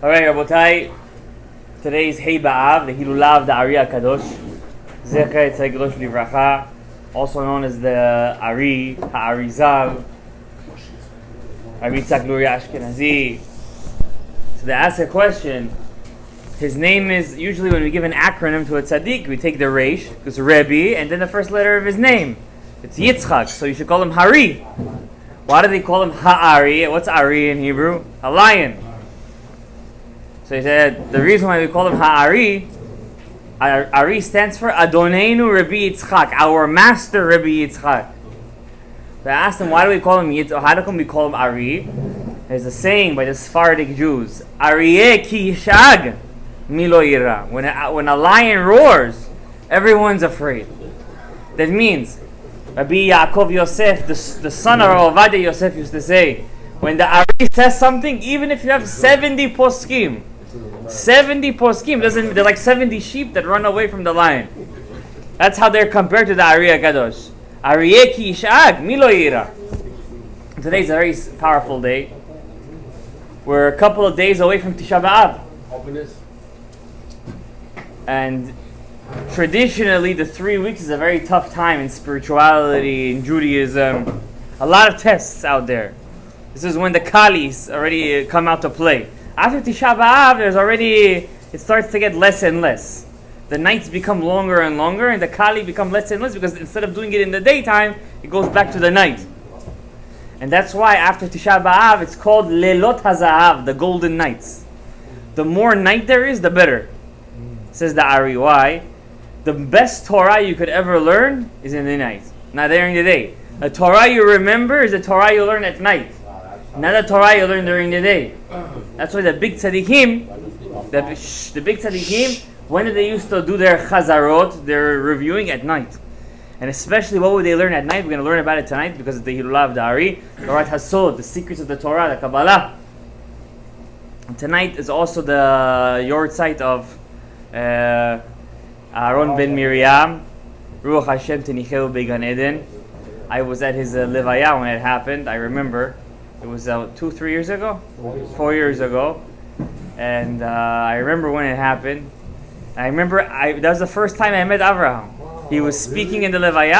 Alright, Rabotai, today's Hey Ba'av, the HELULA of the ARI HAKADOSH, Zecher Tzeglosh Livracha, also known as the ARI, HARI Zav, ARI Tzak Luria Ashkenazi. So they ask a question. His name is, usually when we give an acronym to a tzaddik, we take the Reish, because Rebbe, and then the first letter of his name. It's Yitzchak, so you should call him Hari. Why do they call him HARI? What's Ari in Hebrew? A lion. So he said, the reason why we call him HARI, Ari stands for Adonenu Rabbi Yitzchak, our master Rabbi Yitzchak. So I asked him, why do we call him Yitzchak? How come we call him Ari? There's a saying by the Sephardic Jews, Aryeh ki yishag milo yira. When a lion roars, everyone's afraid. That means, Rabbi Yaakov Yosef, the son of Ovadia Yosef, used to say, when the Ari says something, even if you have 70 poskim, they're like 70 sheep that run away from the lion. That's how they're compared to the Ari HaKadosh. Aryeh ki yishag milo yira. Today's a very powerful day. We're a couple of days away from Tisha B'Av. And traditionally, the 3 weeks is a very tough time in spirituality, in Judaism. A lot of tests out there. This is when the Kalis already come out to play. After Tisha B'Av, it starts to get less and less. The nights become longer and longer, and the Kali become less and less, because instead of doing it in the daytime, it goes back to the night. And that's why after Tisha B'Av, it's called Lelot HaZahav, the golden nights. The more night there is, the better. Says the Ari. Why? The best Torah you could ever learn is in the night, not during the day. A Torah you remember is a Torah you learn at night, not a Torah you learn during the day. That's why the big tzaddikim, when did they used to do their chazarot, their reviewing at night? And especially, what would they learn at night? We're going to learn about it tonight because it's the HELULA of the ARI, Torah Hasod, the secrets of the Torah, the Kabbalah. And tonight is also the yortzeit of Aaron ben Miriam, Ruach Hashem Tenicheu Began Eden. I was at his levaya when it happened. I remember it was 4 years ago, and I remember when it happened. I remember that was the first time I met Avraham. He was speaking in the levaya.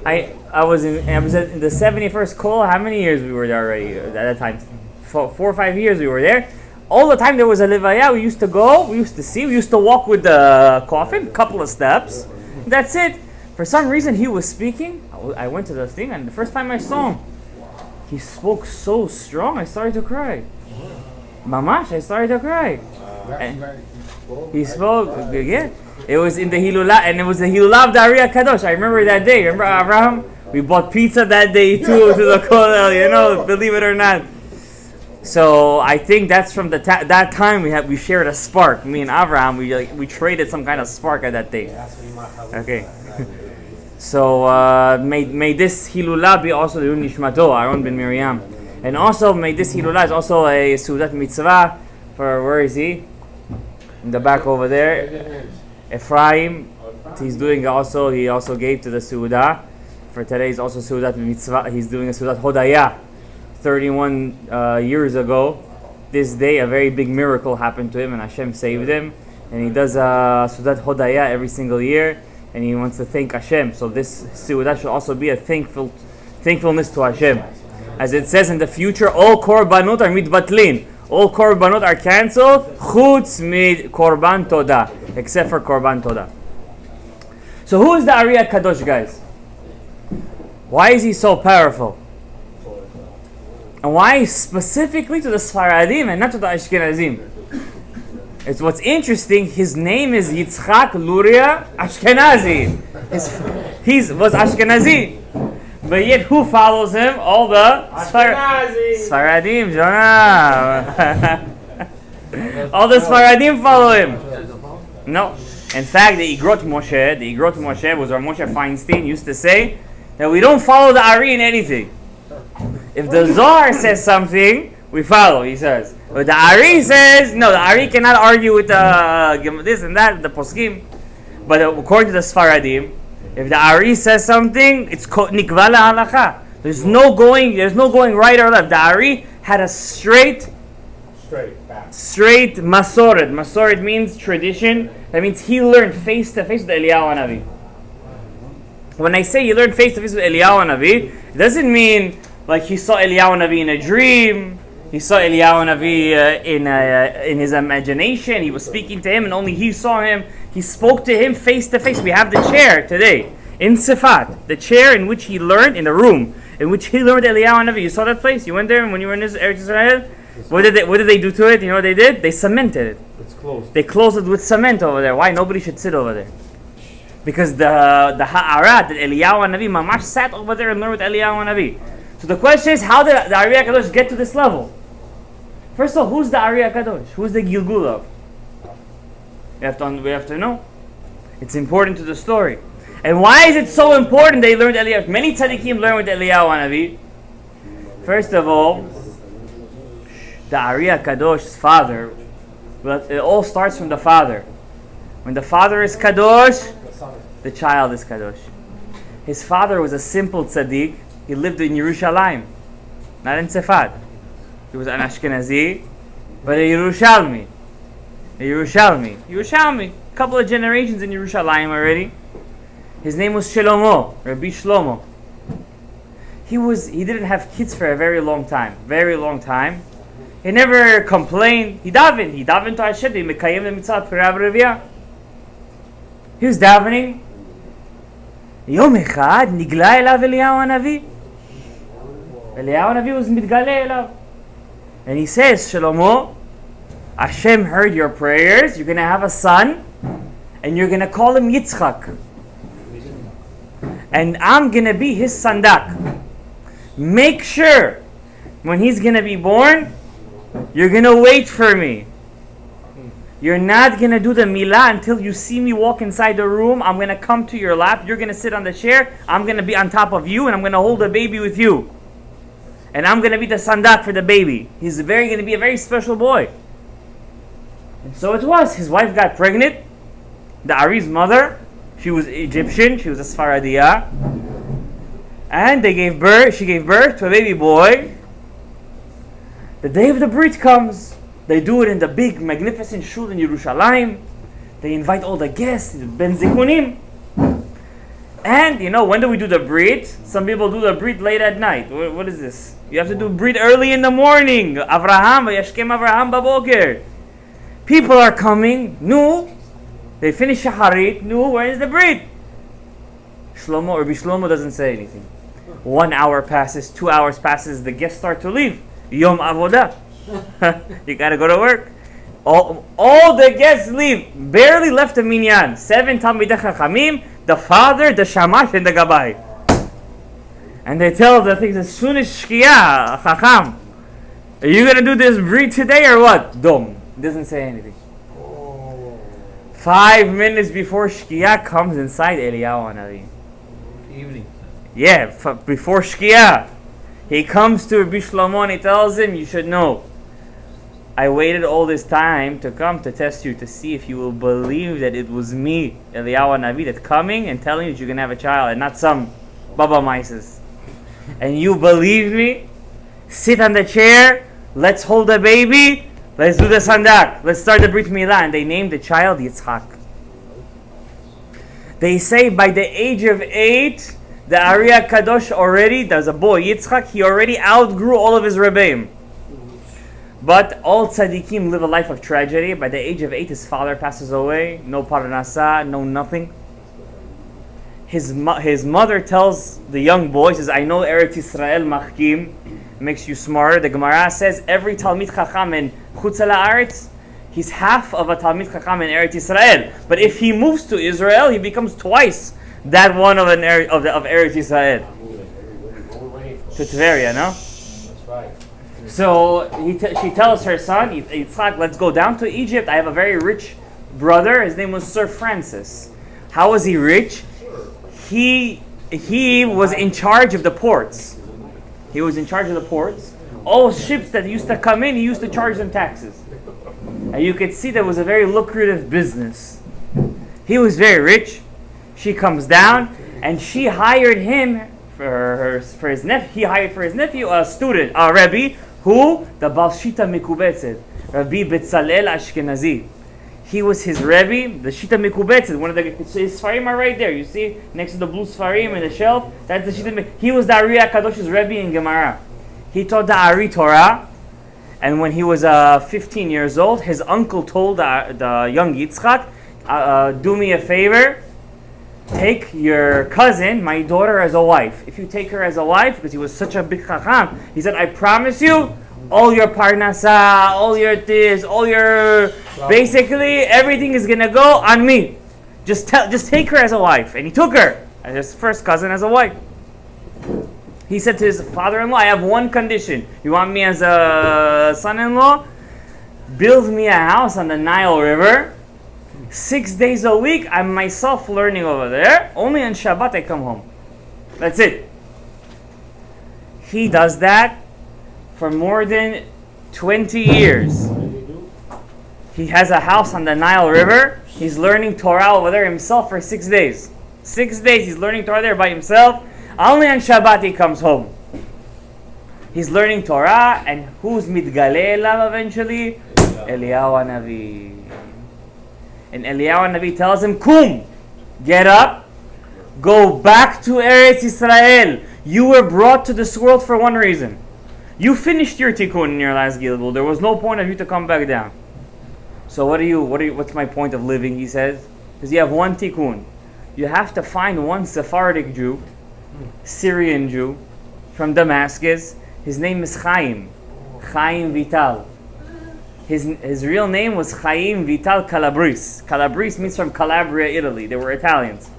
I was in the 71st kol. How many years we were there already at that time? 4 or 5 years we were there. All the time there was a levaya. We used to go. We used to walk with the coffin, a couple of steps. That's it. For some reason he was speaking. I went to the thing, and the first time I saw him, he spoke so strong. I started to cry. Mamash, I started to cry. And he spoke again. It was in the HELULA, and it was the HELULA of the ARI HAKADOSH. I remember that day. Remember, Abraham? We bought pizza that day too to the kollel. Believe it or not. So I think that's from that time we shared a spark. Me and Avraham, we traded some kind of spark at that day. Okay. So may this HELULA be also the Nishmato, Aaron ben Miriam, and also may this HELULA is also a Sudat Mitzvah for, where is he? In the back over there, Ephraim. He also gave to the Suda. For today is also Sudat Mitzvah. He's doing a Sudat Hodaya. 31 years ago, this day, a very big miracle happened to him, and Hashem saved him. And he does Sudat Hodaya every single year, and he wants to thank Hashem. So this Suda should also be a thankfulness to Hashem. As it says in the future, all korbanot are mitbatlin. All korbanot are cancelled, chutz mid korban toda, except for korban toda. So who is the ARI HaKadosh, guys? Why is he so powerful? And why specifically to the Sfaradim and not to the Ashkenazim? It's what's interesting. His name is Yitzchak Luria Ashkenazi. He was Ashkenazi, but yet who follows him? All the Sfaradim, Jonah. All the Sfaradim follow him. No, in fact, the Igrot Moshe was our Moshe Feinstein used to say that we don't follow the ARI in anything. If the Zohar says something, we follow, he says. But the ARI says, no, the ARI cannot argue with this and that, the poskim. But according to the Sfaradim, if the ARI says something, it's nikva There's no going right or left. The ARI had a straight straight Masoret. Masoret means tradition. That means he learned face to face with Eliyahu Hanavi. When I say he learned face to face with Eliyahu Hanavi, it doesn't mean like he saw Eliyahu Hanavi in a dream. He saw Eliyahu Hanavi in his imagination. He was speaking to him, and only he saw him. He spoke to him face to face. We have the chair today in Sifat, the chair in which he learned, in the room in which he learned Eliyahu Hanavi. You saw that place? You went there when you were in Eretz Israel? What did they do to it? You know what they did? They cemented it. It's closed. They closed it with cement over there. Why? Nobody should sit over there. Because the Ha'arat, that Eliyahu Hanavi, Mamash sat over there and learned with Eliyahu Hanavi. So the question is, how did the ARI HAKADOSH get to this level? First of all, who's the ARI HAKADOSH? Who's the Gilgul of? We have to know. It's important to the story. And why is it so important they learned Eliyahu? Many tzaddikim learned with Eliyahu Hanavi. First of all, the ARI HAKADOSH's father, but it all starts from the father. When the father is Kadosh, the child is Kadosh. His father was a simple tzaddik. He lived in Yerushalayim, not in Sefad. He was an Ashkenazi, but a Yerushalmi. A couple of generations in Yerushalayim already. His name was Shlomo, Rabbi Shlomo. He didn't have kids for a very long time. He never complained. He davened to Hashem. He mekayem the mitzvah pirav revia. He was davening. Yom echad nigla elav Eliyahu Hanavi. Eliyahu Hanavi was mitgale elav. And he says, Shlomo, Hashem heard your prayers. You're going to have a son. And you're going to call him Yitzchak. And I'm going to be his sandak. Make sure when he's going to be born, you're going to wait for me. You're not going to do the milah until you see me walk inside the room. I'm going to come to your lap. You're going to sit on the chair. I'm going to be on top of you, and I'm going to hold the baby with you. And I'm going to be the sandak for the baby. He's going to be a very special boy. And so it was. His wife got pregnant. The Ari's mother, she was Egyptian. She was a Sfaradiya. And she gave birth to a baby boy. The day of the Brit comes. They do it in the big, magnificent shul in Yerushalayim. They invite all the guests, Ben Zikunim. And, when do we do the Brit? Some people do the Brit late at night. What is this? You have to do Brit early in the morning. Avraham, Yashkem Avraham Baboker. People are coming. No. They finish Shaharit. No, where is the Brit? Rabbi Shlomo doesn't say anything. 1 hour passes, 2 hours passes, the guests start to leave. Yom Avodah. You gotta go to work. All the guests leave. Barely left a minyan. 7 Talmidei Chachamim, the father, the shamash, and the gabbai. And they tell the things as soon as Shkia, Chacham, are you gonna do this brit today or what? Dom. Doesn't say anything. 5 minutes before Shkia comes inside Eliyahu Hanavi. Evening. Yeah, before Shkia. He comes to Rabbi Shlomo and he tells him, you should know, I waited all this time to come to test you, to see if you will believe that it was me, Eliyahu Hanavi, that's coming and telling you that you're going to have a child and not some Baba Mises. And you believed me? Sit on the chair, let's hold the baby, let's do the sandak, let's start the Brit Milah. And they named the child Yitzchak. They say by the age of 8, the ARI HAKADOSH already, there's a boy, Yitzchak, he already outgrew all of his rebbeim. But all tzaddikim live a life of tragedy. By the age of 8, his father passes away. No parnasa, no nothing. His mother tells the young boy, says, I know Eretz Yisrael machkim, makes you smarter. The Gemara says, every Talmid Chacham in Chutz La'aretz, he's half of a Talmid Chacham in Eretz Yisrael. But if he moves to Israel, he becomes twice that one of Eretz Yisrael. To Tveria, no? That's right. So she tells her son, Yitzchak, let's go down to Egypt. I have a very rich brother. His name was Sir Francis. How was he rich? He was in charge of the ports. All ships that used to come in, he used to charge them taxes. And you could see that was a very lucrative business. He was very rich. She comes down and she hired him for his nephew. He hired for his nephew a student, a Rebbe, who? The Balshita Mikubetzet. Rabbi Betzalel Ashkenazi. He was his Rebbe, the Shita Mekubetzet. One of his Sfarim are right there. You see, next to the blue Sfarim in the shelf. That's the Shita. He was the ARI HAKADOSH's Rebbe in Gemara. He taught the ARI Torah, and when he was 15 years old, his uncle told the young Yitzchak, "Do me a favor. Take your cousin, my daughter, as a wife. If you take her as a wife," because he was such a big chacham, he said, "I promise you, all your parnasa, all your this, all your basically everything is gonna go on me. Just take her as a wife." And he took her as his first cousin as a wife. He said to his father-in-law, "I have one condition. You want me as a son-in-law? Build me a house on the Nile River. 6 days a week, I'm myself learning over there. Only on Shabbat I come home." That's it. He does that for more than 20 years. He has a house on the Nile River. He's learning Torah over there himself for 6 days. 6 days he's learning Torah there by himself. Only on Shabbat he comes home. He's learning Torah, and who's mitgaleh elav eventually? Eliyahu Hanavi. And Eliyahu Hanavi tells him, "Kum, get up, go back to Eretz Yisrael. You were brought to this world for one reason. You finished your tikkun in your last Gilgul. There was no point of you to come back down. So what's my point of living?" He says, because you have one tikkun. You have to find one Sephardic Jew, Syrian Jew, from Damascus. His name is Chaim Vital. His real name was Chaim Vital Calabris. Calabris means from Calabria, Italy. They were Italians.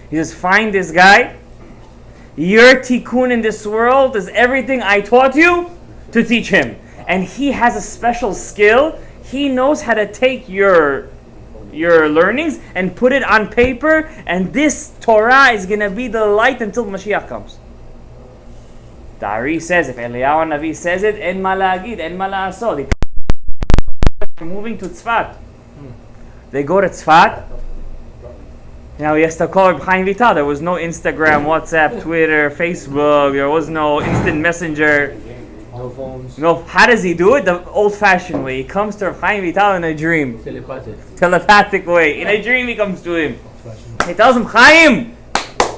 He says, "Find this guy. Your tikkun in this world is everything I taught you to teach him." And he has a special skill. He knows how to take your learnings and put it on paper, and this Torah is going to be the light until Mashiach comes. The ARI says, if Eliyahu Hanavi says it, en ma la'agid, en ma la'asod. They're moving to Tzfat. They go to Tzfat. Now he has to call Reb Chaim Vital. There was no Instagram, WhatsApp, Twitter, Facebook. There was no instant messenger. No phones. No. How does he do it? The old-fashioned way. He comes to Reb Chaim Vital in a dream. Telepathic way. In a dream he comes to him. He tells him, "Chaim!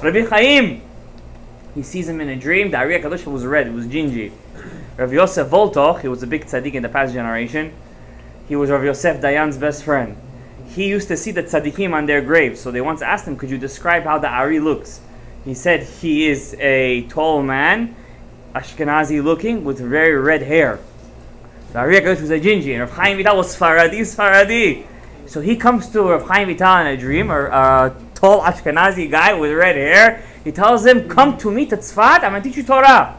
Rabbi Chaim!" He sees him in a dream. The ARI HAKADOSH was red. It was gingy. Rav Yosef Voltoch, he was a big tzaddik in the past generation. He was Rav Yosef Dayan's best friend. He used to see the tzaddikim on their graves. So they once asked him, "Could you describe how the ARI looks?" He said, "He is a tall man, Ashkenazi looking, with very red hair." The ARI HAKADOSH was a gingy, and Rav Chaim Vital was Sfaradi. So he comes to Rav Chaim Vital in a dream, or a tall Ashkenazi guy with red hair. He tells him, "Come to me to Tzfat, I'm going to teach you Torah."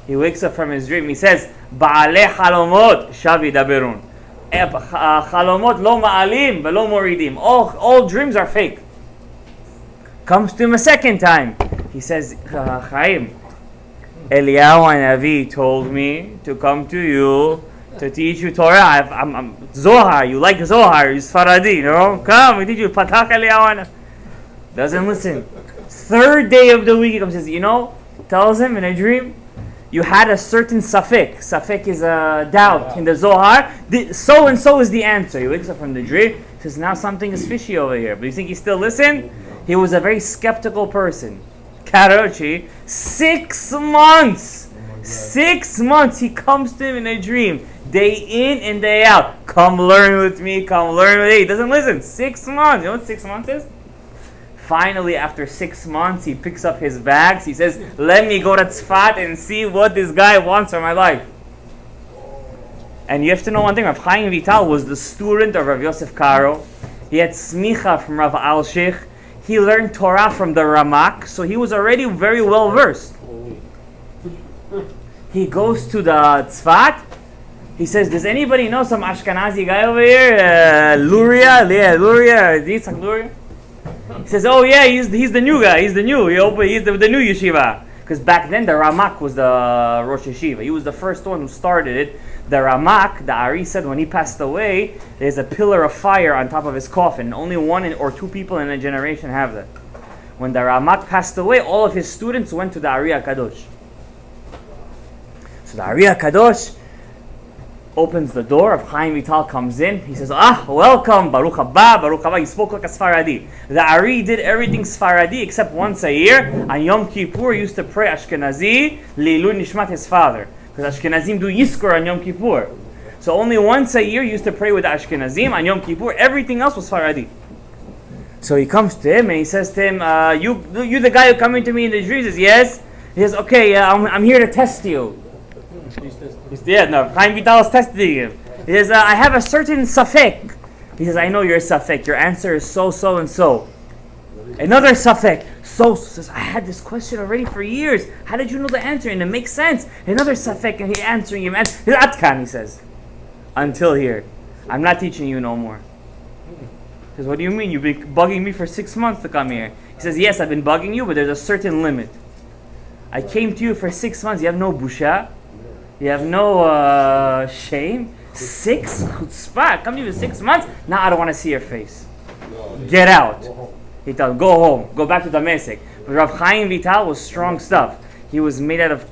He wakes up from his dream. He says, "Ba'alei halomot shavi daberun. Halomot lo ma'alim velo moridim." All dreams are fake. Comes to him a second time. He says, "Chaim, Eliyahu Hanavi told me to come to you to teach you Torah. I'm Zohar. You like Zohar. You're Sfaradi, Come, we teach you Patach Eliyahu Hanavi." Doesn't listen. Third day of the week, he comes and says, tells him in a dream, "You had a certain safek." Safek is a doubt in the Zohar. So and so is the answer. He wakes up from the dream. He says, "Now something is fishy over here." But you think he still listened? He was a very skeptical person. Karochi, 6 months. 6 months he comes to him in a dream. Day in and day out. "Come learn with me, come learn with me." He doesn't listen. 6 months. You know what 6 months is? Finally, after 6 months, he picks up his bags. He says, "Let me go to Tzfat and see what this guy wants for my life." And you have to know one thing. Rav Chaim Vital was the student of Rav Yosef Karo. He had smicha from Rav Alshich. He learned Torah from the Ramak, so he was already very well versed. He goes to the Tzfat. He says, "Does anybody know some Ashkenazi guy over here? Luria? Yeah, Luria. Yitzhak Luria?" He says, "Oh yeah, he's the new guy. He's the new new yeshiva." Because back then the Ramak was the Rosh Yeshiva. He was the first one who started it. The Ramak, the ARI said when he passed away, there's a pillar of fire on top of his coffin. Only one or two people in a generation have that. When the Ramak passed away, all of his students went to the ARI HAKADOSH. So the ARI HAKADOSH, opens the door. Rav Chaim Vital comes in. He says, welcome, Baruch haba, Baruch haba. He spoke like a Sfaradi. The Ari did everything Sfaradi except once a year. On Yom Kippur, he used to pray Ashkenazi, Leilun Nishmat, his father. Because Ashkenazim do Yizkor on Yom Kippur. So only once a year he used to pray with the Ashkenazim on Yom Kippur. Everything else was Sfaradi. So he comes to him and he says to him, you the guy who coming to me in the dreams? He says, yes. He says, okay, I'm here to test you. Chaim Vital is testing him. He says, I have a certain safek. He says, I know you're a safek. Your answer is so and so. Another safek. So says, I had this question already for years. How did you know the answer? And it makes sense. Another safek, and he answering him. He says, Atkan, he says. Until here. I'm not teaching you no more. He says, what do you mean? You've been bugging me for 6 months to come here. He says, yes, I've been bugging you, but there's a certain limit. I came to you for 6 months. You have no busha. You have no shame. 6 chutzpah. Come to you for 6 months. Now I don't want to see your face. Get out. He tells him, go home. Go back to Damascus. But Rav Chaim Vital was strong stuff. He was made out of...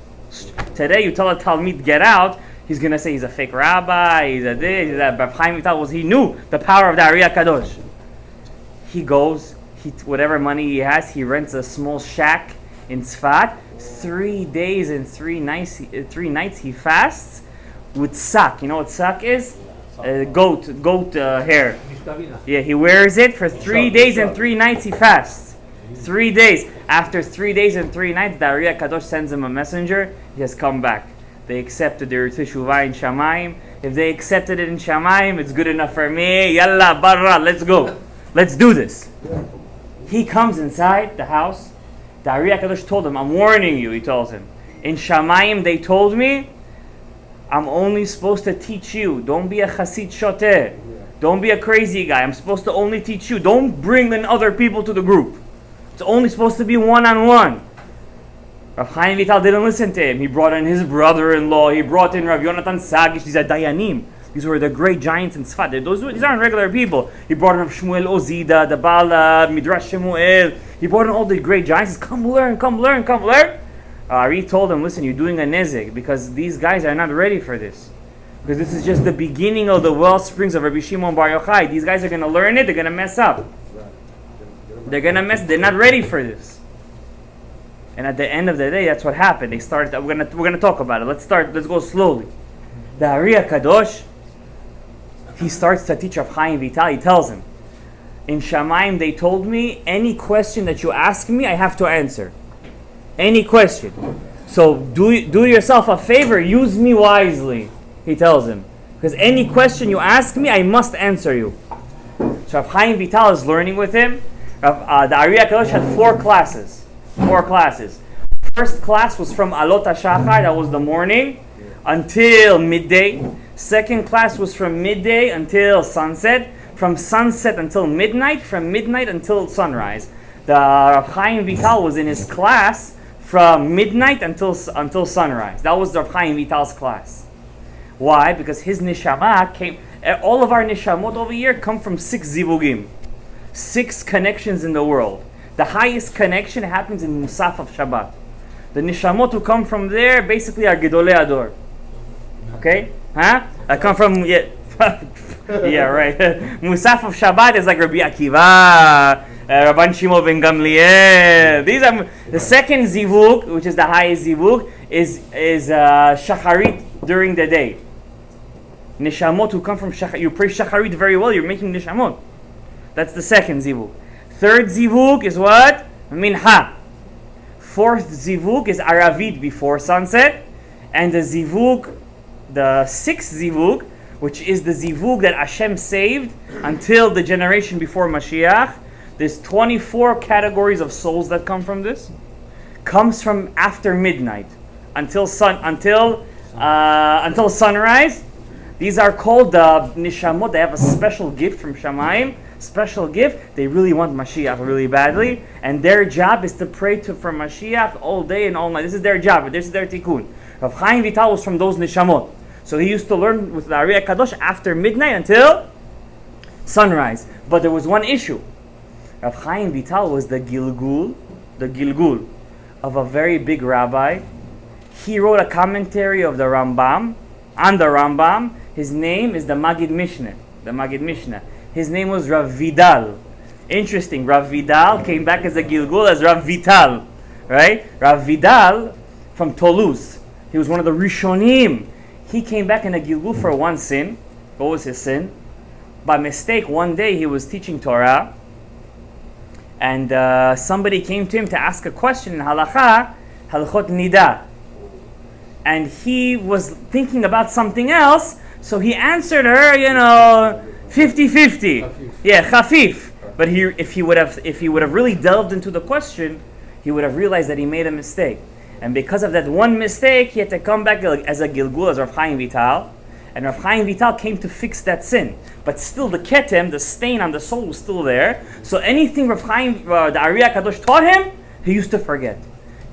Today you tell a Talmid, get out. He's going to say he's a fake rabbi. He's a this. He's that. Rav Chaim Vital he knew the power of the ARI HAKADOSH. He goes. Whatever money he has, he rents a small shack in Tzfat. 3 days and 3 nights he fasts with sak. You know what sak is? Goat hair. Yeah, he wears it for 3 days and 3 nights he fasts. 3 days. After 3 days and 3 nights, the ARI HAKADOSH sends him a messenger. He has come back. They accepted their teshuvah in Shamayim. If they accepted it in Shamayim, it's good enough for me. Yalla, barra, let's go. Let's do this. He comes inside the house. The ARI HAKADOSH told him, I'm warning you, he tells him. In Shamayim, they told me, I'm only supposed to teach you. Don't be a chasid shoteh. Don't be a crazy guy. I'm supposed to only teach you. Don't bring in other people to the group. It's only supposed to be one-on-one. Rav Chaim Vital didn't listen to him. He brought in his brother-in-law. He brought in Rav Yonatan Sagish. These are Dayanim. These were the great giants in Tzfat. These aren't regular people. He brought in Rav Shmuel Ozida, the Baal Midrash Shemuel. He brought in all the great giants. He says, come learn. Ari told him, listen, you're doing a nezek because these guys are not ready for this. Because this is just the beginning of the well springs of Rabbi Shimon Bar Yochai. These guys are going to learn it. They're going to mess up. They're not ready for this. And at the end of the day, that's what happened. They started. We're gonna talk about it. Let's go slowly. The ARI HAKADOSH, he starts to teach Rav Chaim Vital. He tells him, in Shamayim, they told me any question that you ask me, I have to answer. Any question. So do yourself a favor. Use me wisely. He tells him, because any question you ask me, I must answer you. So Rav Chaim Vital is learning with him. The ARI HAKADOSH had 4 classes. 4 classes. First class was from Alot HaShachar, that was the morning, until midday. Second class was from midday until sunset. From sunset until midnight. From midnight until sunrise. The Rav Chaim Vital was in his class from midnight until sunrise. That was the Rav Chaim Vital's class. Why? Because his neshama came. All of our neshamot over here come from 6 zivugim. 6 connections in the world. The highest connection happens in Musaf of Shabbat. The neshamot who come from there basically are Gedolei Ador. Okay? Huh? I come from... Yeah, yeah, right. Musaf of Shabbat is like Rabbi Akiva, Rabban Shimon ben Gamliel. These are... The second zivug, which is the highest zivug, is Shacharit during the day. Neshamot who come from Shacharit. You pray Shacharit very well, you're making neshamot. That's the second zivug. Third zivug is what? Minha. Fourth zivug is Aravit before sunset. And the 6th zivug, which is the zivug that Hashem saved until the generation before Mashiach. There's 24 categories of souls that come from this. Comes from after midnight until sunrise. These are called the nishamot. They have a special gift from Shamayim. Special gift. They really want Mashiach really badly, and their job is to pray for Mashiach all day and all night. This is their job. This is their tikkun. Rav Chaim Vital was from those nishamot, so he used to learn with the ARI HAKADOSH after midnight until sunrise. But there was one issue. Rav Chaim Vital was the Gilgul of a very big rabbi. He wrote a commentary of the Rambam on the Rambam. His name is the Magid Mishnah. The Magid Mishnah. His name was Rav Vidal. Interesting. Rav Vidal came back as a Gilgul as Rav Vital. Right? Rav Vidal from Toulouse. He was one of the Rishonim. He came back in a Gilgul for one sin. What was his sin? By mistake, one day he was teaching Torah, and somebody came to him to ask a question in Halakha, Halachot Nida. And he was thinking about something else, so he answered her, 50-50. Yeah, Khafif. But if he would have really delved into the question, he would have realized that he made a mistake. And because of that one mistake, he had to come back as a Gilgul, as Rav Chaim Vital. And Rav Chaim Vital came to fix that sin. But still the ketem, the stain on the soul, was still there. So anything Rav Chaim, the ARI HAKADOSH taught him, he used to forget.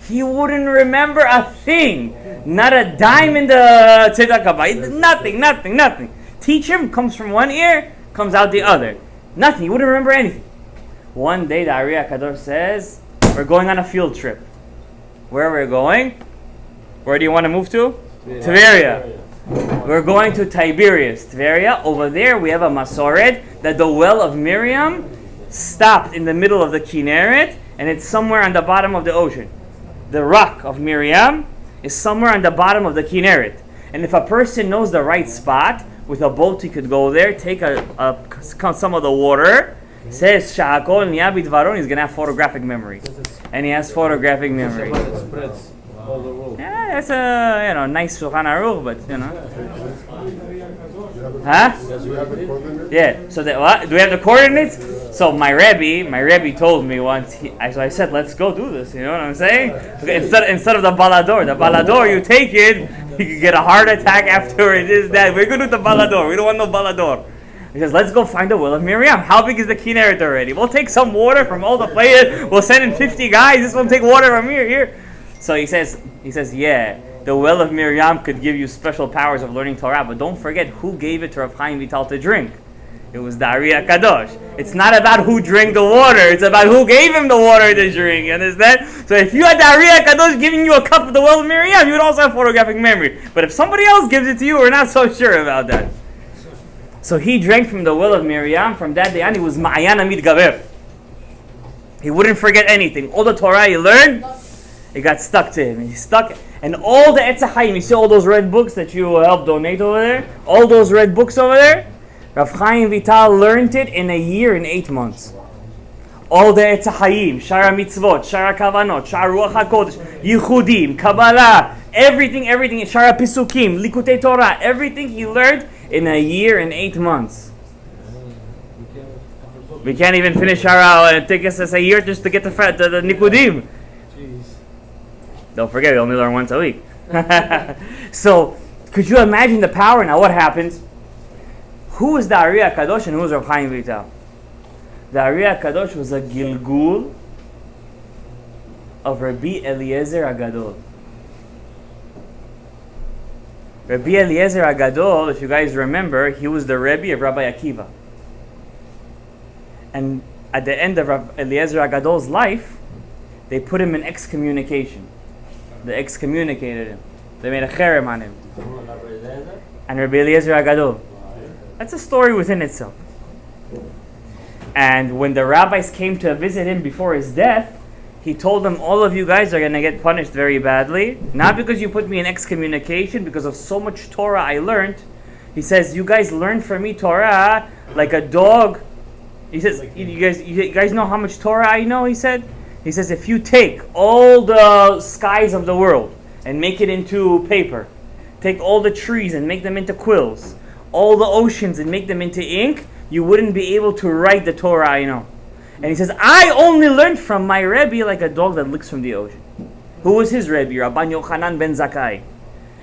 He wouldn't remember a thing. Not a dime in the tzedakah. Nothing. Teach him, comes from one ear, comes out the other. Nothing. He wouldn't remember anything. One day the ARI HAKADOSH says, we're going on a field trip. Where we're going? Where do you want to move to? Tveria. We're going to Tiberias, Tveria. Over there we have a Masoret that the well of Miriam stopped in the middle of the Kinneret, and it's somewhere on the bottom of the ocean. The rock of Miriam is somewhere on the bottom of the Kinneret. And if a person knows the right spot, with a boat he could go there, take some of the water, says Sha'akol Niyabit Varon, he's going to have photographic memory. And he has photographic memory. Yeah, that's a nice Shulchan Aruch, but Huh? Yeah. So what? Do we have the coordinates? So my Rebbe told me once. So I said, let's go do this. You know what I'm saying? Instead of the balador, you take it, you can get a heart attack afterwards. This, that. We're good with the balador. We don't want no balador. He says, let's go find the well of Miriam. How big is the Kinneret already? We'll take some water from all the places. We'll send in 50 guys. This one take water from here. So he says, yeah, the well of Miriam could give you special powers of learning Torah, but don't forget who gave it to Rav Chaim Vital to drink. It was the ARI HAKADOSH. It's not about who drank the water. It's about who gave him the water to drink. You understand? So if you had the ARI HAKADOSH giving you a cup of the well of Miriam, you would also have photographic memory. But if somebody else gives it to you, we're not so sure about that. So he drank from the well of Miriam. From that day on, he was Ma'ayan Amid Gaber. He wouldn't forget anything. All the Torah he learned, it got stuck to him. He stuck it. And all the Etz HaChaim, you see all those red books that you helped donate over there? All those red books over there? Rav Chaim Vital learned it in a year and 8 months. All the Etz HaChaim, Shara Mitzvot, Shara Kavanot, Shara Ruach HaKodesh, Yichudim, Kabbalah, everything, Shara Pisukim, Likutei Torah, everything he learned in a year and 8 months. We can't even finish Shara, and it takes us a year just to get the Nikudim. Don't forget, we only learn once a week. So, could you imagine the power? Now, what happens? Who is the ARI HAKADOSH and who is Rav Chaim Vital? The ARI HAKADOSH was a Gilgul of Rabbi Eliezer HaGadol. Rabbi Eliezer HaGadol, if you guys remember, he was the Rebbe of Rabbi Akiva. And at the end of Rabbi Eliezer HaGadol's life, they put him in excommunication. They excommunicated him. They made a cherem on him. And Rabbi Eliezer HaGadol. That's a story within itself. And when the rabbis came to visit him before his death, he told them, all of you guys are going to get punished very badly. Not because you put me in excommunication, because of so much Torah I learned. He says, you guys learned from me Torah like a dog. He says, you guys know how much Torah I know, he said? He says, if you take all the skies of the world and make it into paper, take all the trees and make them into quills, all the oceans and make them into ink, you wouldn't be able to write the Torah I know. And he says, I only learned from my Rebbe like a dog that licks from the ocean. Who was his Rebbe? Rabban Yochanan ben Zakkai.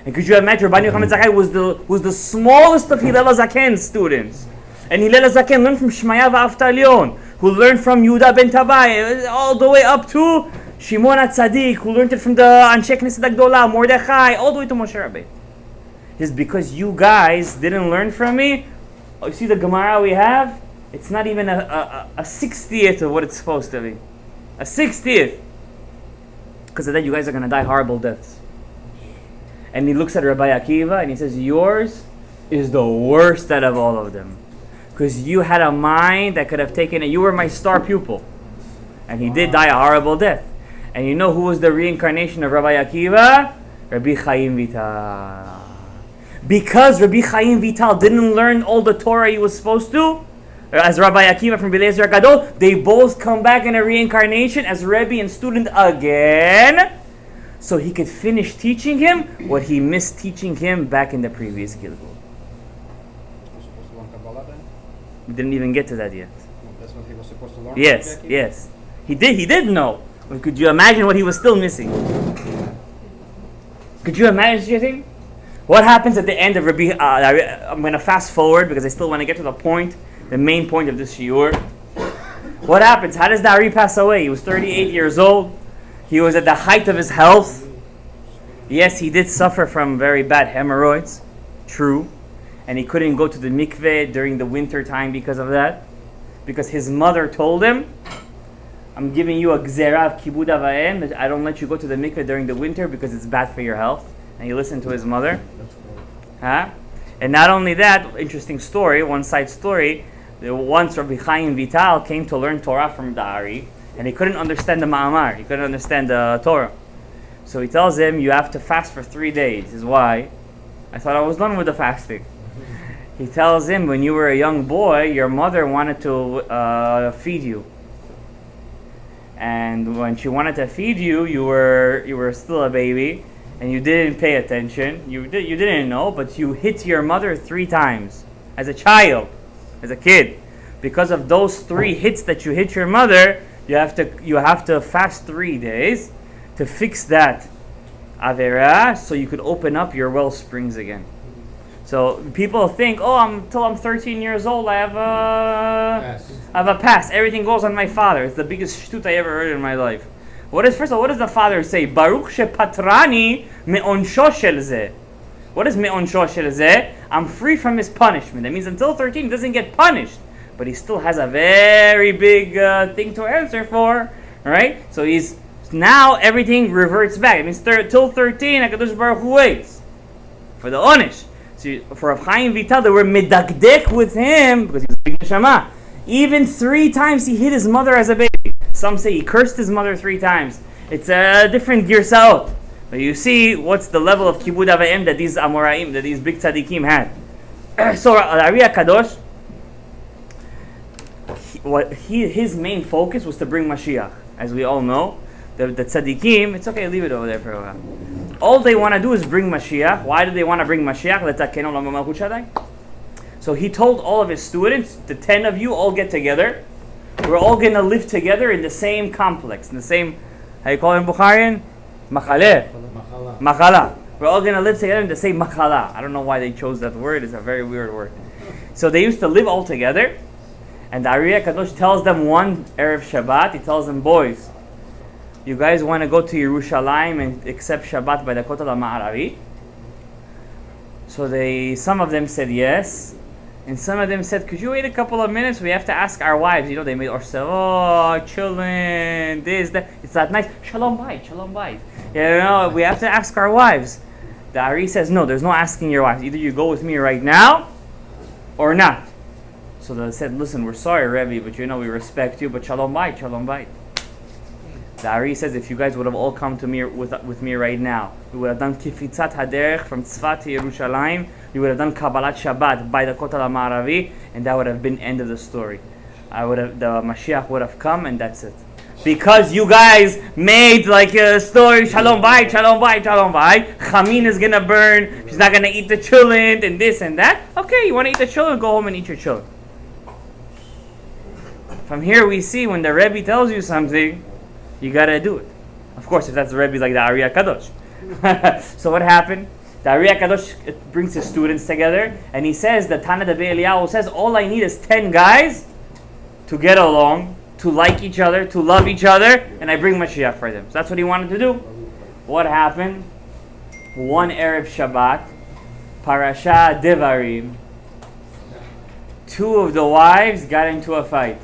And could you imagine, Rabban Yochanan ben Zakkai was the smallest of Hillel HaZaken's students. And Hillel HaZaken learned from Shmaya v'Avtalion, who learned from Yehuda ben Tabai, all the way up to Shimon HaTzadik, who learned it from the Anshe Knesset HaGdolah, Mordechai, all the way to Moshe Rabbeinu. It's because you guys didn't learn from me. Oh, you see the Gemara we have? It's not even a 60th of what it's supposed to be. A 60th. Because of that, you guys are going to die horrible deaths. And he looks at Rabbi Akiva and he says, yours is the worst out of all of them. Because you had a mind that could have taken it. You were my star pupil. And he did die a horrible death. And you know who was the reincarnation of Rabbi Akiva? Rabbi Chaim Vital. Because Rabbi Chaim Vital didn't learn all the Torah he was supposed to, as Rabbi Akiva from Bilezer Gadol, they both come back in a reincarnation as Rebbe and student again, so he could finish teaching him what he missed teaching him back in the previous Gilgul. Was supposed to learn Kabbalah then? We didn't even get to that yet. That's what he was supposed to learn? Yes, yes. He did know. But could you imagine what he was still missing? Could you imagine such a thing? What happens at the end of Rabbi... I'm going to fast forward because I still want to get to the point, the main point of this shiur. What happens? How does the ARI pass away? He was 38 years old. He was at the height of his health. Yes, he did suffer from very bad hemorrhoids. True. And he couldn't go to the mikveh during the winter time because of that. Because his mother told him, I'm giving you a gzera of kibud avayim, that I don't let you go to the mikveh during the winter because it's bad for your health. And he listened to his mother. Huh? And not only that, interesting story, one side story, once Rabbi Chaim Vital came to learn Torah from the ARI, and he couldn't understand the Ma'amar, he couldn't understand the Torah. So he tells him, you have to fast for 3 days. This is why. I thought I was done with the fasting. He tells him, when you were a young boy, your mother wanted to feed you. And when she wanted to feed you, you were still a baby, and you didn't pay attention. You didn't know, but you hit your mother 3 times as a child, as a kid. Because of those 3 hits that you hit your mother, you have to fast 3 days to fix that avera, so you could open up your well springs again. So people think, until I'm 13 years old, I have a pass. Everything goes on my father. It's the biggest shtut I ever heard in my life. First of all, what does the father say? Baruch shepatrani me'onsho shel zeh. What is me'onsho shel zeh? I'm free from his punishment. That means until 13 he doesn't get punished, but he still has a very big thing to answer for, right? So now everything reverts back. It means till 13, HaKadosh Baruch Hu waits for the onish. So for Rav Chaim Vital, they were medakdek with him because he was a big neshama. Even 3 times he hit his mother as a baby. Some say he cursed his mother 3 times. It's a different girsaot. But you see what's the level of kibud avayim that these amoraim, that these big tzaddikim had. So ARI HaKadosh, his main focus was to bring Mashiach. As we all know, the tzaddikim, it's okay, leave it over there for a while. All they want to do is bring Mashiach. Why do they want to bring Mashiach? So he told all of his students, the 10 of you all get together. We're all going to live together in the same complex, in the same, how you call it in Bukharian? Machala. We're all going to live together in the same machala. I don't know why they chose that word. It's a very weird word. So they used to live all together. And the ARI HaKadosh tells them one Erev Shabbat, he tells them, boys, you guys want to go to Yerushalayim and accept Shabbat by the Kotel HaMa'aravi? So some of them said yes. And some of them said, could you wait a couple of minutes? We have to ask our wives. They made ourselves, children, this, that. It's not nice. Shalom bayit, shalom bayit. We have to ask our wives. The ARI says, no, there's no asking your wives. Either you go with me right now or not. So they said, listen, we're sorry, Rebbe, but we respect you, but shalom bayit, shalom bayit. The ARI says, if you guys would have all come to me with me right now, we would have done kifitzat haderech from Tzfat to Yerushalayim. We would have done Kabbalat Shabbat by the Kotel HaMa'aravi, and that would have been end of the story. The Mashiach would have come, and that's it. Because you guys made like a story, shalom bayit, shalom bayit, shalom bayit. Chamin is gonna burn. She's not gonna eat the children, and this and that. Okay, you want to eat the children? Go home and eat your children. From here we see when the Rebbe tells you something, you gotta do it. Of course, if that's the Rebbe like the ARI HaKadosh. So what happened? The ARI HaKadosh brings his students together, and he says, the Tana Debei Eliyahu says, all I need is 10 guys to get along, to like each other, to love each other, and I bring Mashiach for them. So that's what he wanted to do. What happened? One Erev Shabbat, Parasha Devarim, 2 of the wives got into a fight.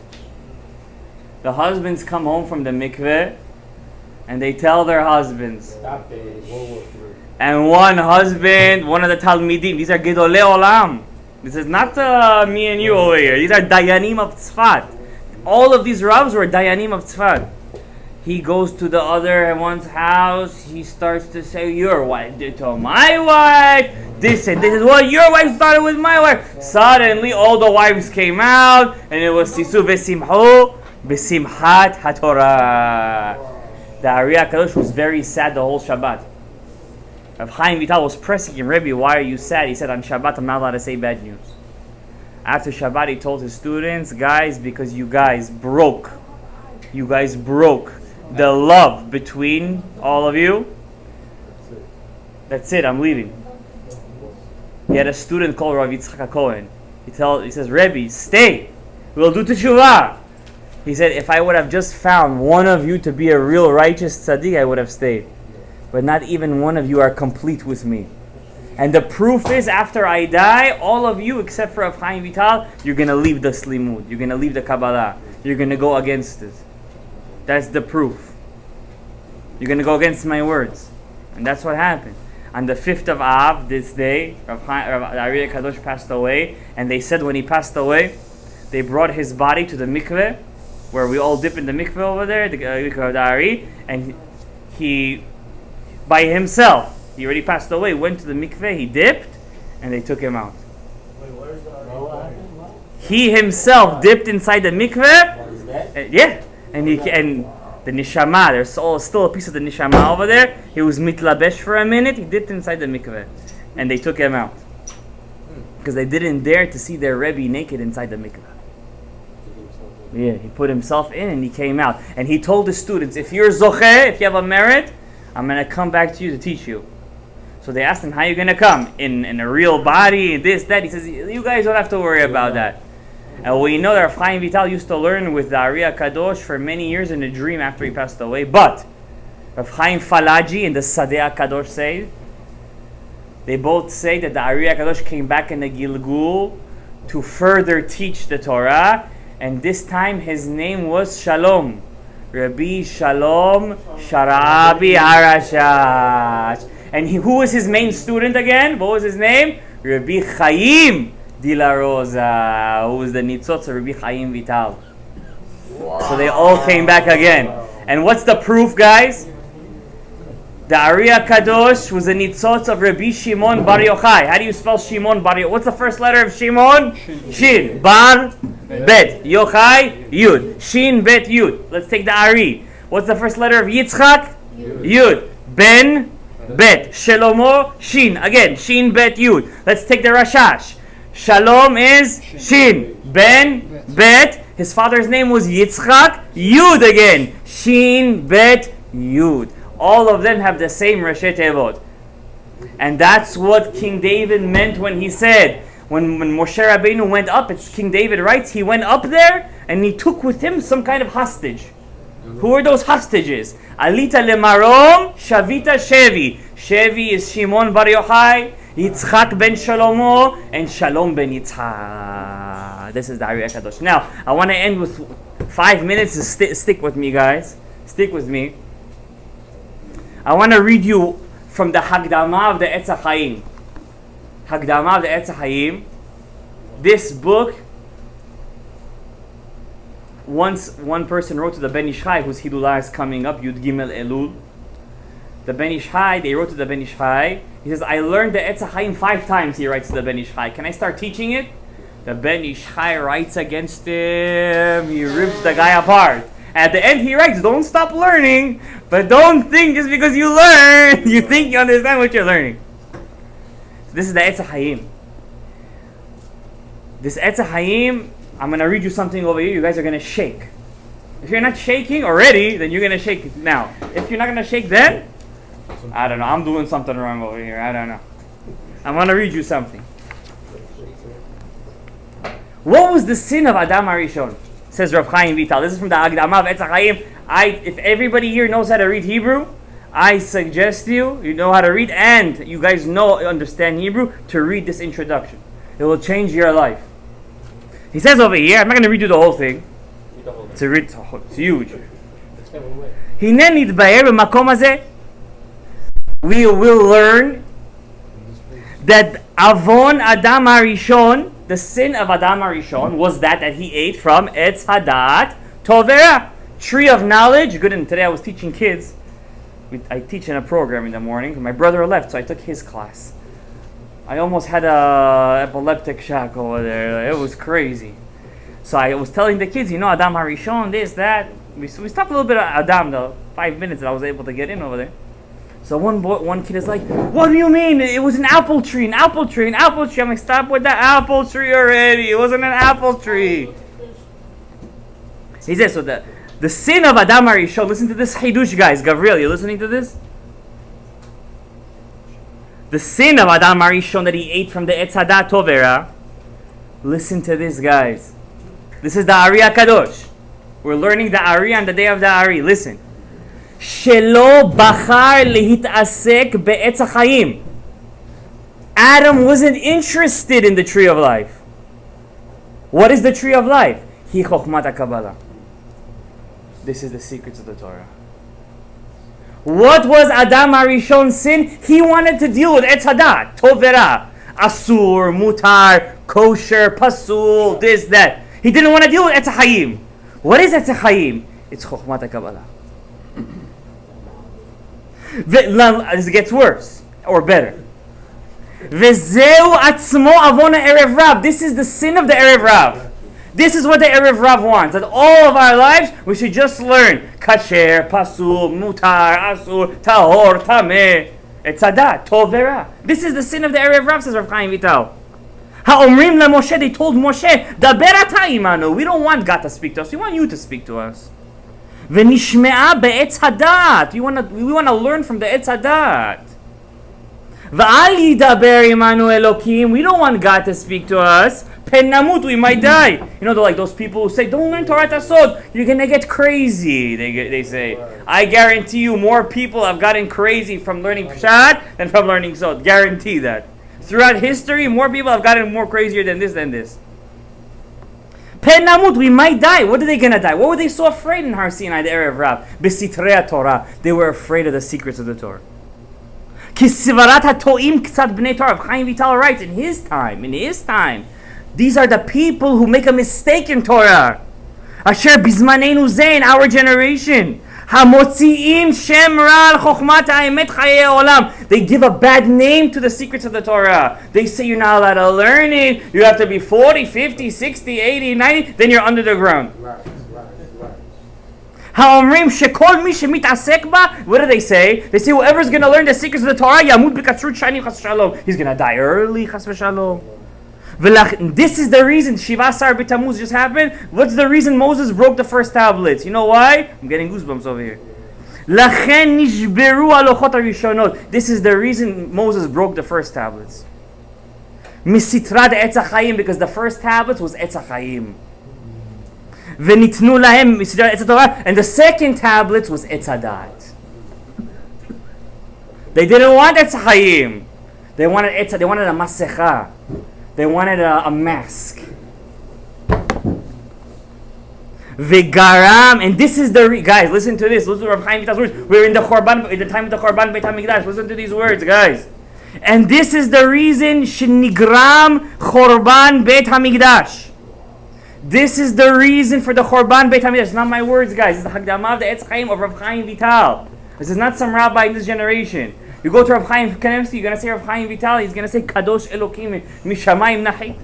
The husbands come home from the mikveh, and they tell their husbands. Stop it. And one of the Talmidim, these are Gedolei Olam. This is not me and you over here. These are Dayanim of Tzfat. All of these Ravs were Dayanim of Tzfat. He goes to the other one's house. He starts to say, your wife did to my wife. This and this is what your wife started with my wife. Suddenly, all the wives came out, and it was Sisu V'Simho B'Simchat HaTorah. The Ari HaKadosh was very sad the whole Shabbat. Rav Chaim Vital was pressing him, Rebbe, why are you sad? He said, on Shabbat I'm not allowed to say bad news. After Shabbat he told his students, guys, because you guys broke the love between all of you. That's it, I'm leaving. He had a student called Rav Yitzchak Cohen. He says, Rebbe, stay. We'll do teshuvah. He said, if I would have just found one of you to be a real righteous tzaddik, I would have stayed. But not even one of you are complete with me. And the proof is, after I die, all of you, except for Rav Chaim Vital, you're going to leave the Slimut. You're going to leave the Kabbalah. You're going to go against it. That's the proof. You're going to go against my words. And that's what happened. On the 5th of Av, this day, Rav Ari HaKadosh passed away. And they said when he passed away, they brought his body to the mikveh, where we all dip in the mikveh over there, the mikveh of the ARI. And he, by himself, he already passed away, went to the mikveh, he dipped, and they took him out. He himself dipped inside the mikveh. Yeah. And the neshama, there's still a piece of the neshama over there. He was mitlabesh for a minute. He dipped inside the mikveh, and they took him out because they didn't dare to see their Rebbe naked inside the mikveh. Yeah, he put himself in and he came out, and he told the students, if you're zocheh, if you have a merit, I'm gonna come back to you to teach you. So they asked him, how are you gonna come? In a real body, in this, that? He says, you guys don't have to worry about that. And we know that Rav Chaim Vital used to learn with the Ari HaKadosh for many years in a dream after he passed away. But Rav Chaim Falaji and the Sadeh HaKadosh say, they both say that the Ari HaKadosh came back in the Gilgul to further teach the Torah. And this time his name was Shalom. Rabbi Shalom Sharabi Harashash. And who was his main student again? What was his name? Rabbi Chaim de la Rosa, who was the Nitzotz of Rabbi Chaim Vital. Wow. So they all came back again. And what's the proof, guys? The Ari HaKadosh was the Nitzotz of Rabbi Shimon Bar Yochai. How do you spell Shimon Bar Yochai? What's the first letter of Shimon? Shin. Bar Bet. Yochai Yud. Shin Bet Yud. Let's take the Ari. What's the first letter of Yitzchak? Yud. Ben Bet. Shelomo Shin. Again, Shin Bet Yud. Let's take the Rashash. Shalom is Shin. Ben Bet. His father's name was Yitzchak. Yud again. Shin Bet Yud. All of them have the same Rashi Tevot. And that's what King David meant when he said, when Moshe Rabbeinu went up, it's King David writes, he went up there and he took with him some kind of hostage. Who are those hostages? Alita lemarom, Shavita Shevi. Shevi is Shimon Bar Yochai, Yitzchak ben Shalomo, and Shalom ben Yitzchak. This is the Ari HaKadosh. Now, I want to end with 5 minutes. Stick with me, guys. Stick with me. I want to read you from the Hagdama of the Etz HaChaim. Hagdama of the Etz HaChaim. This book, once one person wrote to the Ben Ish Chai, whose HELULA is coming up, Yud Gimel Elul. The Ben Ish Chai, they wrote to the Ben Ish Chai. He says, I learned the Etz HaChaim 5 times, he writes to the Ben Ish Chai. Can I start teaching it? The Ben Ish Chai writes against him. He rips the guy apart. At the end he writes, don't stop learning, but don't think just because you learn, you think you understand what you're learning. So this is the Etz HaChaim. This Etz HaChaim, I'm going to read you something over here, you guys are going to shake. If you're not shaking already, then you're going to shake now. If you're not going to shake then, I don't know, I'm doing something wrong over here, I don't know. I'm going to read you something. What was the sin of Adam HaRishon? Says Rav Chaim Vital. This is from the Hagdama of Etz HaChaim. If everybody here knows how to read Hebrew, I suggest you know how to read, and you guys understand Hebrew, to read this introduction. It will change your life. He says over here, I'm not going to read you the whole thing. It's huge. הנה נתבהר במקום הזה. We will learn that Avon Adam HaRishon, the sin of Adam HaRishon, was that he ate from Etz Hadat Tovera, tree of knowledge. Good, and today I was teaching kids. I teach in a program in the morning. My brother left, so I took his class. I almost had a epileptic shock over there. It was crazy. So I was telling the kids, Adam HaRishon, this, that. We stopped a little bit of Adam, though. 5 minutes that I was able to get in over there. So one kid is like, what do you mean? It was an apple tree, an apple tree, an apple tree. I'm like, stop with the apple tree already. It wasn't an apple tree. He says, so the sin of Adam HaRishon, listen to this Hidush, guys. Gabriel, you listening to this? The sin of Adam HaRishon that he ate from the Etz Hadat Tovera. Listen to this, guys. This is the ARI HAKADOSH. We're learning the ARI on the day of the ARI. Listen. Shelo bachar lehit'asek be'etz ha'chaim. Adam wasn't interested in the tree of life. What is the tree of life? Hi chokhmat HaKabbalah. This is the secrets of the Torah. What was Adam HaRishon's sin? He wanted to deal with Etz Hadat, Tovera, Asur, Mutar, Kosher, Pasul, this, that. He didn't want to deal with Etz HaChaim. What is Etz HaChaim? It's chokhmat HaKabbalah. This gets worse, or better. Vezeu atzmo avon ha'erev rav. This is the sin of the Erev Rav. This is what the Erev Rav wants. That all of our lives, we should just learn kasher, pasul, mutar, asur, tahor, tameh, etzadat, tovera. This is the sin of the Erev Rav, says Rav Chaim Vital. Ha'omrim la Moshe, they told Moshe, daber ata imanu. We don't want God to speak to us. We want you to speak to us. V'nishme'a be'etz hadat. We want to learn from the etz hadat. V'al yidaber imanu Elokim. We don't want God to speak to us. Pen namut, we might die. They're like those people who say, don't learn Torah Tasod. You're going to get crazy, they say. I guarantee you more people have gotten crazy from learning Pshat than from learning Sod. Guarantee that. Throughout history, more people have gotten more crazier than this. Pen namut, we might die. What are they going to die? What were they so afraid in Har Sinai, the Erev Rav? B'sitrei Torah. They were afraid of the secrets of the Torah. Kisivarat ha'to'im k'tzat b'nei Torah. Chaim Vital writes, in his time, these are the people who make a mistake in Torah. Asher bizmanenu zeh, in our generation. Hamotzi'im shem ra al chokhmat ha'emet chayei olam. They give a bad name to the secrets of the Torah. They say you're not allowed to learn it. You have to be 40, 50, 60, 80, 90. Then you're under the ground. Ha'omrim shekol mi shemit'asek ba. What do they say? They say whoever's going to learn the secrets of the Torah, yamut b'katzrut shani chas v'shalom. He's going to die early, chas v'shalom. This is the reason Shiva Sar B'Tammuz just happened. What's the reason Moses broke the first tablets? You know why? I'm getting goosebumps over here. This is the reason Moses broke the first tablets. Misitrad Etz HaChaim, because the first tablets was Etz HaChaim. And the second tablets was Etz Hadat. They didn't want Etz HaChaim. They wanted a masecha. They wanted a mask. Vegaram, and this is the guys. Listen to this. Listen to Rav Chaim Vital's words. We're in the time of the Chorban Beit Hamikdash. Listen to these words, guys. And this is the reason Shenigram Chorban Beit Hamikdash. This is the reason for the Chorban Beit Hamikdash. It's not my words, guys. It's the Hagdamah of the Etz Chaim of Rav Chaim Vital. This is not some rabbi in this generation. You go to Rav Chaim Kanevsky, you're going to say Rav Chaim Vital, he's going to say Kadosh Elokim Mishamayim Nahit.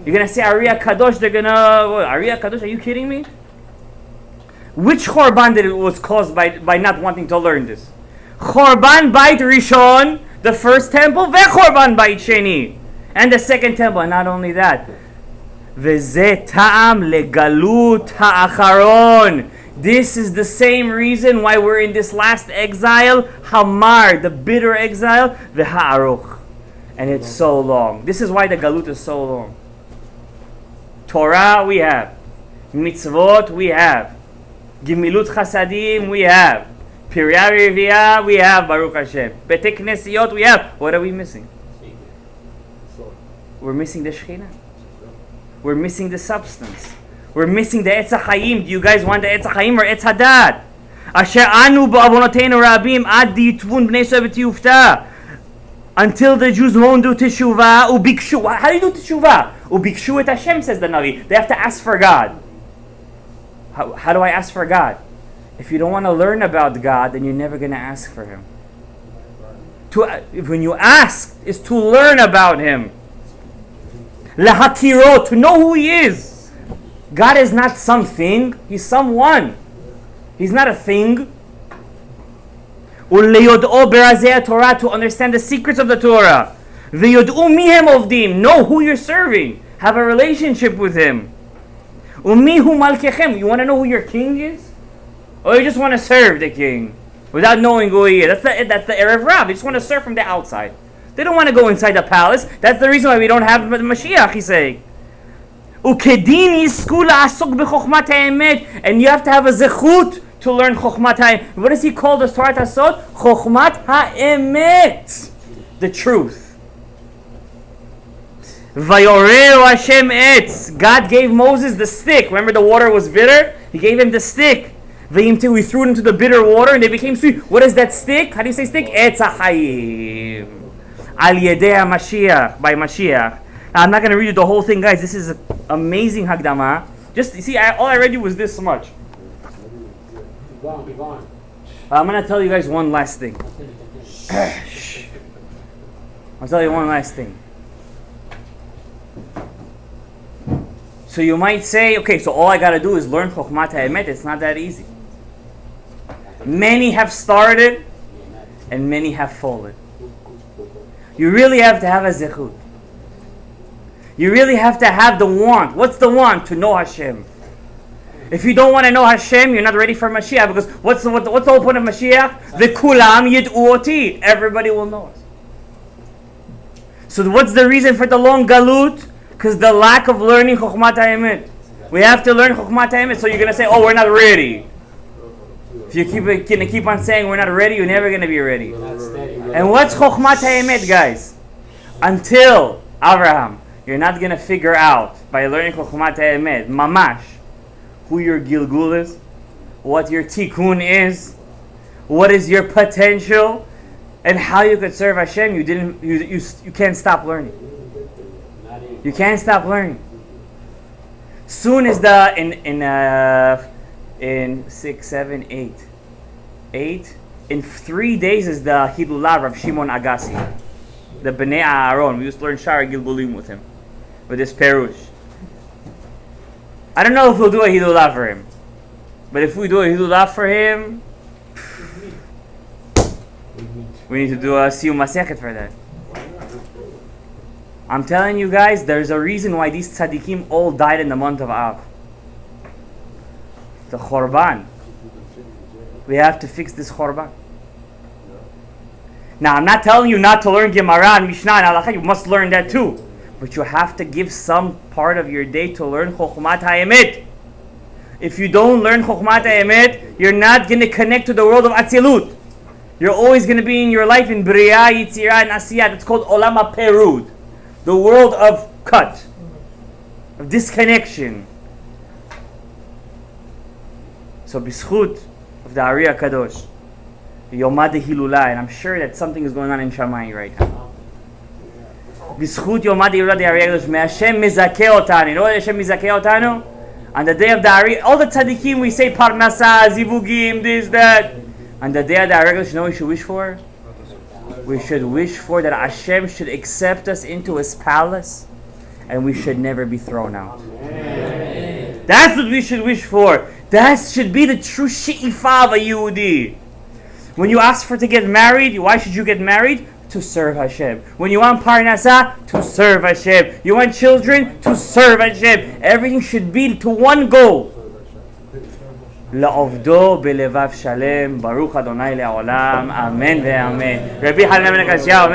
You're going to say ARI HAKADOSH, they're going to... ARI HAKADOSH, are you kidding me? Which Chorban did it was caused by not wanting to learn this? Chorban Beit Rishon, the first temple, ve Chorban Beit Sheni, and the second temple. And not only that, Veze Ta'am Legalut Ha'acharon. This is the same reason why we're in this last exile, Hamar, the bitter exile, V'ha'aruch. And it's so long. This is why the Galut is so long. Torah, we have. Mitzvot, we have. Gimilut Chasadim, we have. Pirya Rivia, we have, Baruch Hashem. Bete Knesiot, we have. What are we missing? We're missing the Shekhinah. We're missing the substance. We're missing the Etz HaChaim. Do you guys want the Etz HaChaim or Etz Hadat? Asher anu ba'avonoteinu rabim ad yitvun bnei Yisrael b'tiyufta. Until the Jews won't do teshuvah, ubikshu. How do you do teshuvah? Ubikshu et Hashem, says the Navi. They have to ask for God. How do I ask for God? If you don't want to learn about God, then you're never going to ask for Him. When you ask, is to learn about Him. Lahakiro, to know who He is. God is not something, He's someone. He's not a thing. Uleyod'o berazei Torah, to understand the secrets of the Torah. V'yod'u mihem ovdim, know who you're serving. Have a relationship with Him. Umihu malkechem, you want to know who your king is? Or you just want to serve the king without knowing who he is? That's the Erev Rav. They just want to serve from the outside. They don't want to go inside the palace. That's the reason why we don't have the Mashiach, he's saying. Ukedin yizku la'asok b'chokhmat ha'emet, and you have to have a zechut to learn chokhmat ha'emet. What does he call this Torah Tasod? Chokhmat ha'emet, the truth. Vayoreu Hashem etz. God gave Moses the stick. Remember the water was bitter? He gave him the stick. We threw it into the bitter water and they became sweet. What is that stick? How do you say stick? Etz ha'chayim. Al yedei HaMashiach. By Mashiach. Now, I'm not going to read you the whole thing, guys. This is an amazing Hagdama. Just, you see, all I read you was this much. I'm going to tell you guys one last thing. I'll tell you one last thing. So you might say, okay, so all I got to do is learn Chokhmat HaEmet. It's not that easy. Many have started and many have fallen. You really have to have a zechut. You really have to have the want. What's the want? To know Hashem. If you don't want to know Hashem, you're not ready for Mashiach, because what's the whole point of Mashiach? The kulam yid'u oti. Everybody will know us. So what's the reason for the long galut? Because the lack of learning Chokhmat HaEmet. We have to learn Chokhmat HaEmet. So you're going to say, oh, we're not ready. If you keep on saying we're not ready, you're never going to be ready. And what's Chokhmat HaEmet, guys? Until Abraham, you're not going to figure out, by learning Chokhmat HaEmet, mamash, who your Gilgul is, what your Tikkun is, what is your potential, and how you could serve Hashem. You can't stop learning. You can't stop learning. Soon as in 6, 7, 8, in 3 days is the HELULA of Shimon Agassi, the Bnei Aaron. We used to learn Shara Gilgulim with him, with this Perush. I don't know if we'll do a HELULA for him, but if we do a HELULA for him, we need to do a Siyum Masechet for that. I'm telling you guys, there's a reason why these tzaddikim all died in the month of Av. The Khorban. We have to fix this Khorban. Now, I'm not telling you not to learn Gemara and Mishnah and Halakha. You must learn that too. But you have to give some part of your day to learn Chokhmat HaEmet. If you don't learn Chokhmat HaEmet, you're not going to connect to the world of Atzilut. You're always going to be in your life in Bria, Yitzira, and Asiyat. It's called Olam HaPerud. The world of cut, of disconnection. So, b'schut of the ARI HAKADOSH, Yomad HELULA, and I'm sure that something is going on in Shammai right now. B'schut Yomad HELULA the ARI HAKADOsh, me Hashem mizakeh otanu. You know what Hashem mizakeh otanu? On the day of the ARI, all the tzaddikim we say parnasa, zivugim, this, that. On the day of the ARI HAKADOsh, you know what we should wish for? We should wish for that Hashem should accept us into His palace, and we should never be thrown out. Amen. That's what we should wish for. That should be the true she'ifa of a Yehudi. When you ask for to get married, why should you get married? To serve Hashem. When you want parnasa, to serve Hashem. You want children, to serve Hashem. Everything should be to one goal. לעובדו בלבב שלם, ברוך אדוני לעולם, אמן ואמן. רבי חנן בן עקשיא